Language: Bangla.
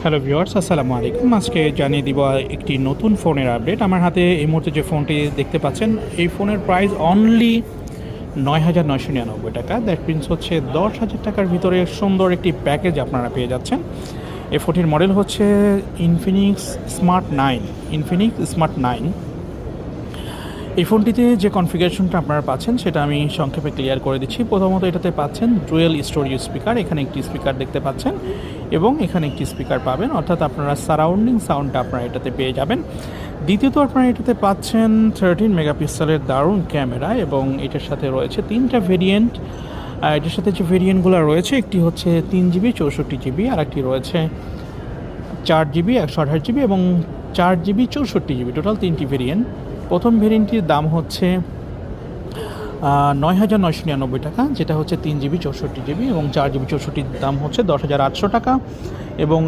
হ্যালো ভিউয়ার্স, আসসালামু আলাইকুম। আজকে জানিয়ে দিব একটি নতুন ফোনের আপডেট। আমার হাতে এই মুহূর্তে যে ফোনটি দেখতে পাচ্ছেন, এই ফোনের প্রাইস অনলি ৯,৯৯৯ টাকা। দ্যাট মিনস হচ্ছে ১০,০০০ টাকার ভিতরে সুন্দর একটি প্যাকেজ আপনারা পেয়ে যাচ্ছেন। এই ফোনটির মডেল হচ্ছে ইনফিনিক্স স্মার্ট 9। এই ফোনটিতে যে কনফিগারেশনটা আপনারা পাচ্ছেন সেটা আমি সংক্ষেপে ক্লিয়ার করে দিচ্ছি। প্রথমত এটাতে পাচ্ছেন ডুয়েল স্টোরিও স্পিকার, এখানে একটি স্পিকার দেখতে পাচ্ছেন এবং এখানে একটি স্পিকার পাবেন, অর্থাৎ আপনারা সারাউন্ডিং সাউন্ডটা আপনারা এটাতে পেয়ে যাবেন। দ্বিতীয়ত আপনারা এটাতে পাচ্ছেন 13 মেগাপিক্সেলের দারুণ ক্যামেরা এবং এটার সাথে রয়েছে তিনটা ভেরিয়েন্ট। এটার সাথে যে ভেরিয়েন্টগুলো রয়েছে, একটি হচ্ছে 3GB 64GB, আর একটি রয়েছে 4GB 128GB এবং 4GB 64GB, টোটাল তিনটি ভেরিয়েন্ট। প্রথম ভেরিয়েন্টটির দাম হচ্ছে ৯,৯৯৯ টাকা, যেটা হচ্ছে 3GB 64GB, এবং 4GB 64 দাম হচ্ছে 10,800 টাকা। এবং